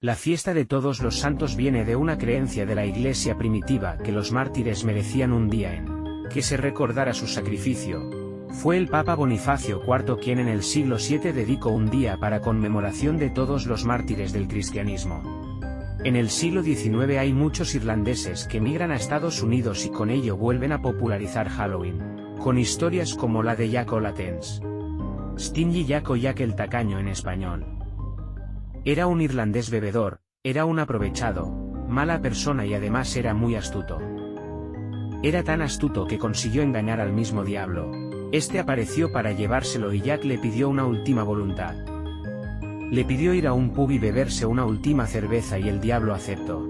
La fiesta de Todos los Santos viene de una creencia de la Iglesia primitiva que los mártires merecían un día en que se recordara su sacrificio. Fue el Papa Bonifacio IV quien en el siglo VII dedicó un día para conmemoración de todos los mártires del cristianismo. En el siglo XIX hay muchos irlandeses que migran a Estados Unidos y con ello vuelven a popularizar Halloween, con historias como la de Jack O'Lantern. Stingy Jack o Jack el Tacaño en español. Era un irlandés bebedor, era un aprovechado, mala persona y además era muy astuto. Era tan astuto que consiguió engañar al mismo diablo. Este apareció para llevárselo y Jack le pidió una última voluntad. Le pidió ir a un pub y beberse una última cerveza y el diablo aceptó.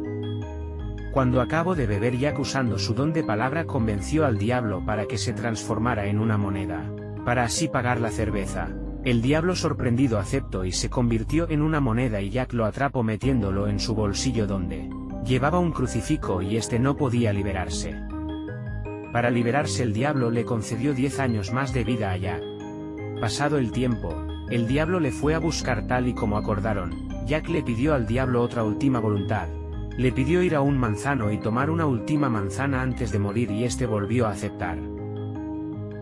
Cuando acabó de beber, Jack, usando su don de palabra, convenció al diablo para que se transformara en una moneda, para así pagar la cerveza. El diablo, sorprendido, aceptó y se convirtió en una moneda y Jack lo atrapó metiéndolo en su bolsillo donde llevaba un crucifijo y este no podía liberarse. Para liberarse, el diablo le concedió 10 años más de vida a Jack. Pasado el tiempo, el diablo le fue a buscar tal y como acordaron. Jack le pidió al diablo otra última voluntad. Le pidió ir a un manzano y tomar una última manzana antes de morir y este volvió a aceptar.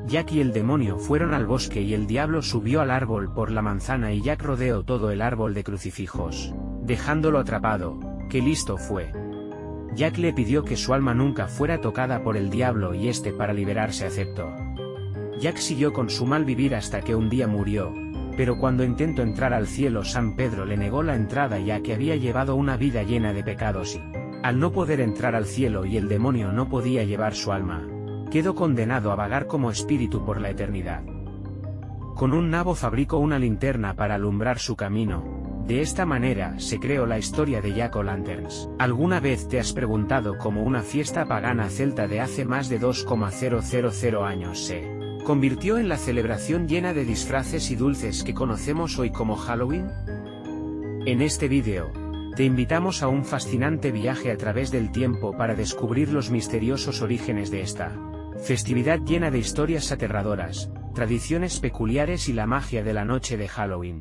Jack y el demonio fueron al bosque y el diablo subió al árbol por la manzana y Jack rodeó todo el árbol de crucifijos, dejándolo atrapado. ¡Qué listo fue! Jack le pidió que su alma nunca fuera tocada por el diablo y este, para liberarse, aceptó. Jack siguió con su mal vivir hasta que un día murió, pero cuando intentó entrar al cielo, San Pedro le negó la entrada ya que había llevado una vida llena de pecados y, al no poder entrar al cielo y el demonio no podía llevar su alma, quedó condenado a vagar como espíritu por la eternidad. Con un nabo fabricó una linterna para alumbrar su camino. De esta manera se creó la historia de Jack O'Lantern. ¿Alguna vez te has preguntado cómo una fiesta pagana celta de hace más de 2,000 años se convirtió en la celebración llena de disfraces y dulces que conocemos hoy como Halloween? En este vídeo, te invitamos a un fascinante viaje a través del tiempo para descubrir los misteriosos orígenes de esta festividad llena de historias aterradoras, tradiciones peculiares y la magia de la noche de Halloween.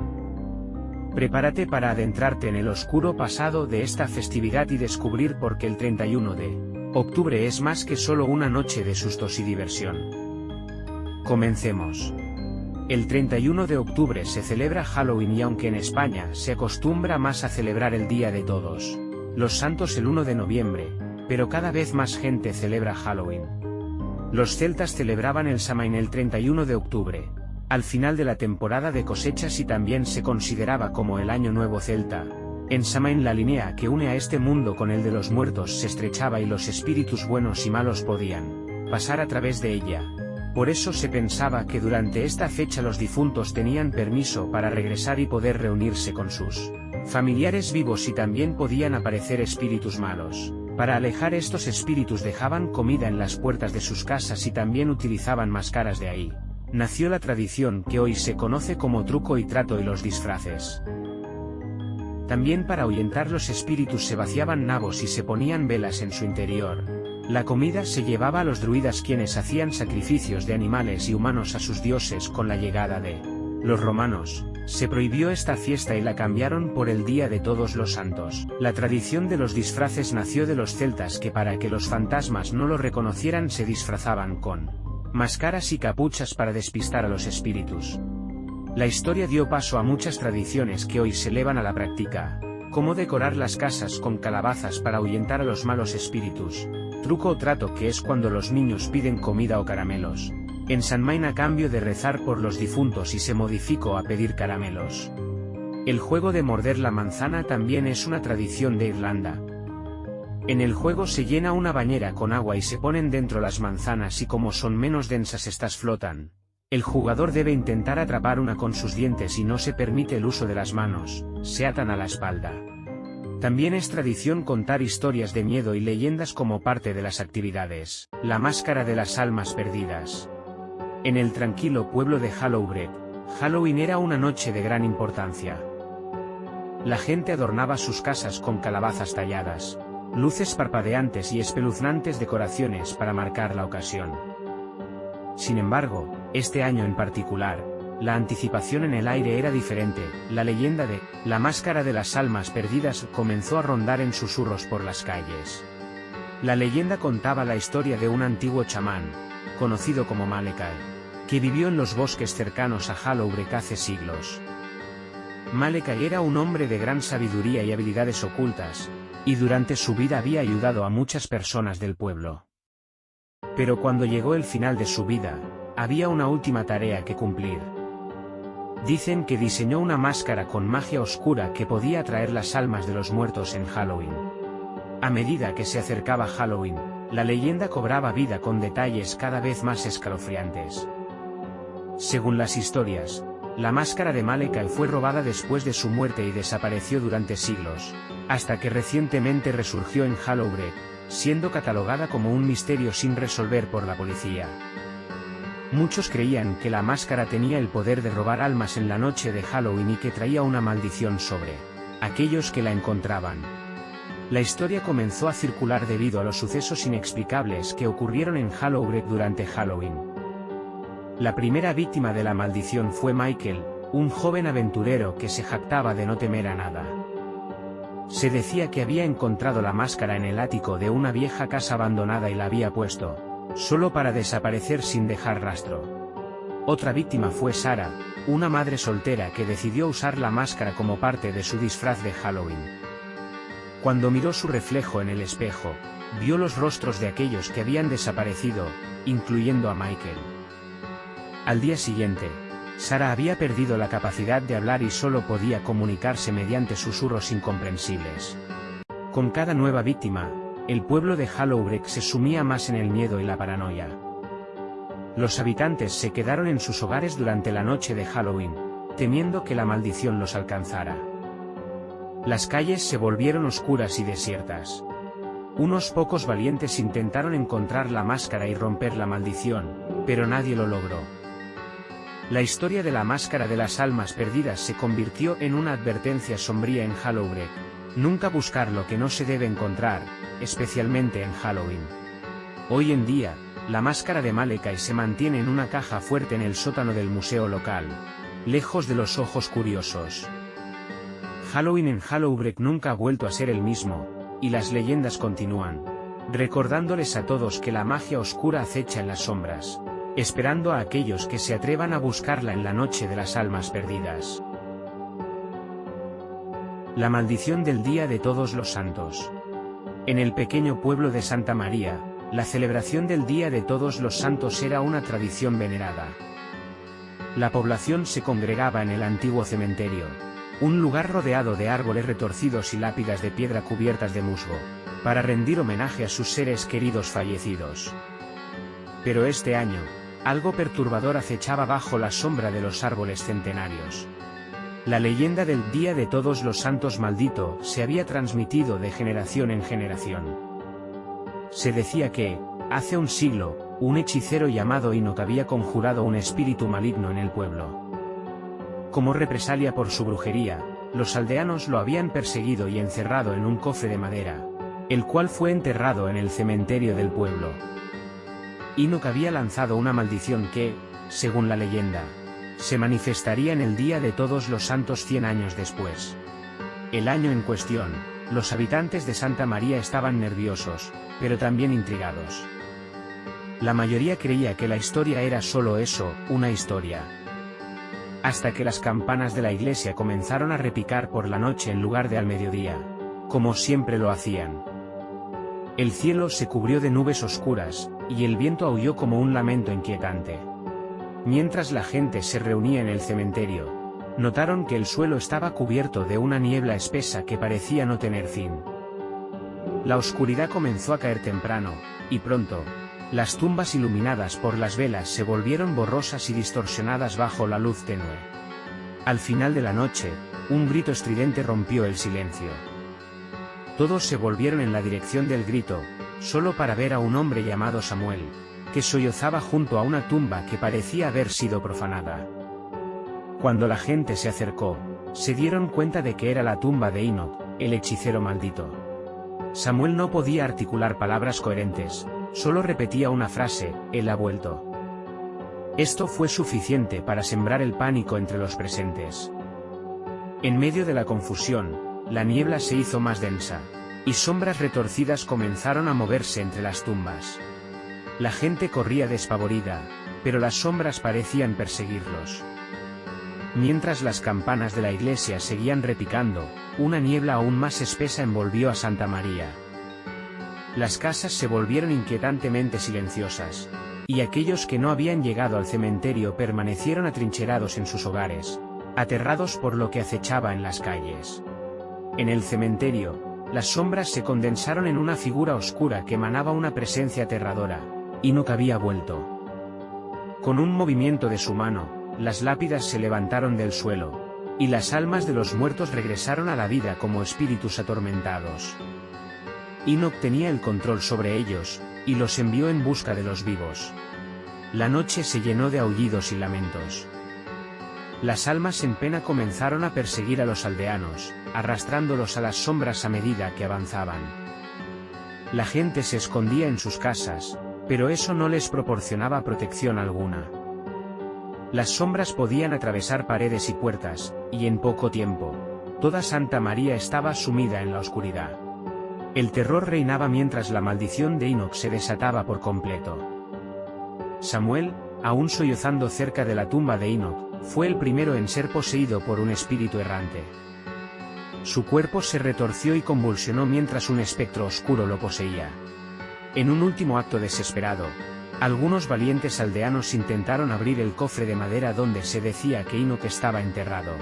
Prepárate para adentrarte en el oscuro pasado de esta festividad y descubrir por qué el 31 de octubre es más que solo una noche de sustos y diversión. Comencemos. El 31 de octubre se celebra Halloween y aunque en España se acostumbra más a celebrar el Día de Todos los Santos el 1 de noviembre, pero cada vez más gente celebra Halloween. Los celtas celebraban el Samhain el 31 de octubre, al final de la temporada de cosechas y también se consideraba como el Año Nuevo celta. En Samhain la línea que une a este mundo con el de los muertos se estrechaba y los espíritus buenos y malos podían pasar a través de ella. Por eso se pensaba que durante esta fecha los difuntos tenían permiso para regresar y poder reunirse con sus familiares vivos y también podían aparecer espíritus malos. Para alejar estos espíritus dejaban comida en las puertas de sus casas y también utilizaban máscaras. De ahí nació la tradición que hoy se conoce como truco y trato y los disfraces. También para ahuyentar los espíritus se vaciaban nabos y se ponían velas en su interior. La comida se llevaba a los druidas quienes hacían sacrificios de animales y humanos a sus dioses. Con la llegada de los romanos, se prohibió esta fiesta y la cambiaron por el Día de Todos los Santos. La tradición de los disfraces nació de los celtas que para que los fantasmas no lo reconocieran se disfrazaban con máscaras y capuchas para despistar a los espíritus. La historia dio paso a muchas tradiciones que hoy se elevan a la práctica, como decorar las casas con calabazas para ahuyentar a los malos espíritus, truco o trato que es cuando los niños piden comida o caramelos en Samhain a cambio de rezar por los difuntos y se modificó a pedir caramelos. El juego de morder la manzana también es una tradición de Irlanda. En el juego se llena una bañera con agua y se ponen dentro las manzanas y como son menos densas estas flotan. El jugador debe intentar atrapar una con sus dientes y no se permite el uso de las manos, se atan a la espalda. También es tradición contar historias de miedo y leyendas como parte de las actividades. La máscara de las almas perdidas. En el tranquilo pueblo de Hallowbread, Halloween era una noche de gran importancia. La gente adornaba sus casas con calabazas talladas, luces parpadeantes y espeluznantes decoraciones para marcar la ocasión. Sin embargo, este año en particular, la anticipación en el aire era diferente. La leyenda de la máscara de las almas perdidas comenzó a rondar en susurros por las calles. La leyenda contaba la historia de un antiguo chamán, conocido como Malekai, que vivió en los bosques cercanos a Hollowbreak hace siglos. Malekai era un hombre de gran sabiduría y habilidades ocultas, y durante su vida había ayudado a muchas personas del pueblo. Pero cuando llegó el final de su vida, había una última tarea que cumplir. Dicen que diseñó una máscara con magia oscura que podía atraer las almas de los muertos en Halloween. A medida que se acercaba Halloween, la leyenda cobraba vida con detalles cada vez más escalofriantes. Según las historias, la máscara de Malekai fue robada después de su muerte y desapareció durante siglos, hasta que recientemente resurgió en Hollowbreak, siendo catalogada como un misterio sin resolver por la policía. Muchos creían que la máscara tenía el poder de robar almas en la noche de Halloween y que traía una maldición sobre aquellos que la encontraban. La historia comenzó a circular debido a los sucesos inexplicables que ocurrieron en Hollowbreak durante Halloween. La primera víctima de la maldición fue Michael, un joven aventurero que se jactaba de no temer a nada. Se decía que había encontrado la máscara en el ático de una vieja casa abandonada y la había puesto, solo para desaparecer sin dejar rastro. Otra víctima fue Sarah, una madre soltera que decidió usar la máscara como parte de su disfraz de Halloween. Cuando miró su reflejo en el espejo, vio los rostros de aquellos que habían desaparecido, incluyendo a Michael. Al día siguiente, Sarah había perdido la capacidad de hablar y solo podía comunicarse mediante susurros incomprensibles. Con cada nueva víctima, el pueblo de Hollowbreak se sumía más en el miedo y la paranoia. Los habitantes se quedaron en sus hogares durante la noche de Halloween, temiendo que la maldición los alcanzara. Las calles se volvieron oscuras y desiertas. Unos pocos valientes intentaron encontrar la máscara y romper la maldición, pero nadie lo logró. La historia de la máscara de las almas perdidas se convirtió en una advertencia sombría en Hollowbreak: nunca buscar lo que no se debe encontrar, especialmente en Halloween. Hoy en día, la máscara de Malekai se mantiene en una caja fuerte en el sótano del museo local, lejos de los ojos curiosos. Halloween en Hollowbreak nunca ha vuelto a ser el mismo, y las leyendas continúan, recordándoles a todos que la magia oscura acecha en las sombras, esperando a aquellos que se atrevan a buscarla en la noche de las almas perdidas. La maldición del Día de Todos los Santos. En el pequeño pueblo de Santa María, la celebración del Día de Todos los Santos era una tradición venerada. La población se congregaba en el antiguo cementerio, un lugar rodeado de árboles retorcidos y lápidas de piedra cubiertas de musgo, para rendir homenaje a sus seres queridos fallecidos. Pero este año, algo perturbador acechaba bajo la sombra de los árboles centenarios. La leyenda del Día de Todos los Santos maldito se había transmitido de generación en generación. Se decía que, hace un siglo, un hechicero llamado Enoch había conjurado un espíritu maligno en el pueblo. Como represalia por su brujería, los aldeanos lo habían perseguido y encerrado en un cofre de madera, el cual fue enterrado en el cementerio del pueblo. Enoch había lanzado una maldición que, según la leyenda, se manifestaría en el Día de Todos los Santos 100 años después. El año en cuestión, los habitantes de Santa María estaban nerviosos, pero también intrigados. La mayoría creía que la historia era solo eso, una historia. Hasta que las campanas de la iglesia comenzaron a repicar por la noche en lugar de al mediodía, como siempre lo hacían. El cielo se cubrió de nubes oscuras, y el viento aulló como un lamento inquietante. Mientras la gente se reunía en el cementerio, notaron que el suelo estaba cubierto de una niebla espesa que parecía no tener fin. La oscuridad comenzó a caer temprano, y pronto, las tumbas iluminadas por las velas se volvieron borrosas y distorsionadas bajo la luz tenue. Al final de la noche, un grito estridente rompió el silencio. Todos se volvieron en la dirección del grito, solo para ver a un hombre llamado Samuel, que sollozaba junto a una tumba que parecía haber sido profanada. Cuando la gente se acercó, se dieron cuenta de que era la tumba de Enoch, el hechicero maldito. Samuel no podía articular palabras coherentes, solo repetía una frase: «Él ha vuelto». Esto fue suficiente para sembrar el pánico entre los presentes. En medio de la confusión, la niebla se hizo más densa, y sombras retorcidas comenzaron a moverse entre las tumbas. La gente corría despavorida, pero las sombras parecían perseguirlos. Mientras las campanas de la iglesia seguían repicando, una niebla aún más espesa envolvió a Santa María. Las casas se volvieron inquietantemente silenciosas, y aquellos que no habían llegado al cementerio permanecieron atrincherados en sus hogares, aterrados por lo que acechaba en las calles. En el cementerio, las sombras se condensaron en una figura oscura que emanaba una presencia aterradora. Enoch había vuelto. Con un movimiento de su mano, las lápidas se levantaron del suelo, y las almas de los muertos regresaron a la vida como espíritus atormentados. Enoch tenía el control sobre ellos, y los envió en busca de los vivos. La noche se llenó de aullidos y lamentos. Las almas en pena comenzaron a perseguir a los aldeanos, arrastrándolos a las sombras a medida que avanzaban. La gente se escondía en sus casas, pero eso no les proporcionaba protección alguna. Las sombras podían atravesar paredes y puertas, y en poco tiempo, toda Santa María estaba sumida en la oscuridad. El terror reinaba mientras la maldición de Enoch se desataba por completo. Samuel, aún sollozando cerca de la tumba de Enoch, fue el primero en ser poseído por un espíritu errante. Su cuerpo se retorció y convulsionó mientras un espectro oscuro lo poseía. En un último acto desesperado, algunos valientes aldeanos intentaron abrir el cofre de madera donde se decía que Enoch estaba enterrado.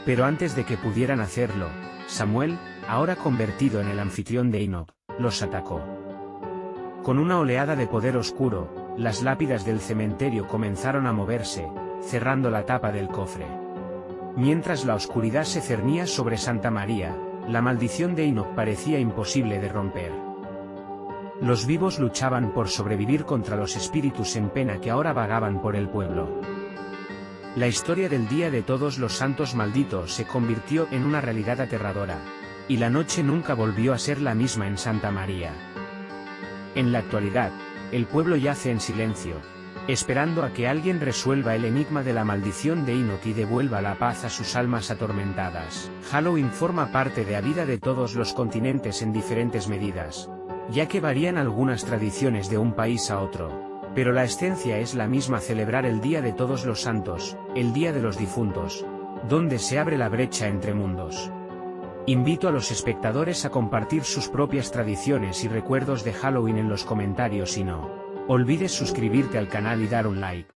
Pero antes de que pudieran hacerlo, Samuel, ahora convertido en el anfitrión de Enoch, los atacó. Con una oleada de poder oscuro, las lápidas del cementerio comenzaron a moverse, cerrando la tapa del cofre. Mientras la oscuridad se cernía sobre Santa María, la maldición de Enoch parecía imposible de romper. Los vivos luchaban por sobrevivir contra los espíritus en pena que ahora vagaban por el pueblo. La historia del Día de Todos los Santos Maldito se convirtió en una realidad aterradora, y la noche nunca volvió a ser la misma en Santa María. En la actualidad, el pueblo yace en silencio, esperando a que alguien resuelva el enigma de la maldición de Enoch y devuelva la paz a sus almas atormentadas. Halloween forma parte de la vida de todos los continentes en diferentes medidas, ya que varían algunas tradiciones de un país a otro, pero la esencia es la misma: celebrar el Día de Todos los Santos, el Día de los Difuntos, donde se abre la brecha entre mundos. Invito a los espectadores a compartir sus propias tradiciones y recuerdos de Halloween en los comentarios y no olvides suscribirte al canal y dar un like.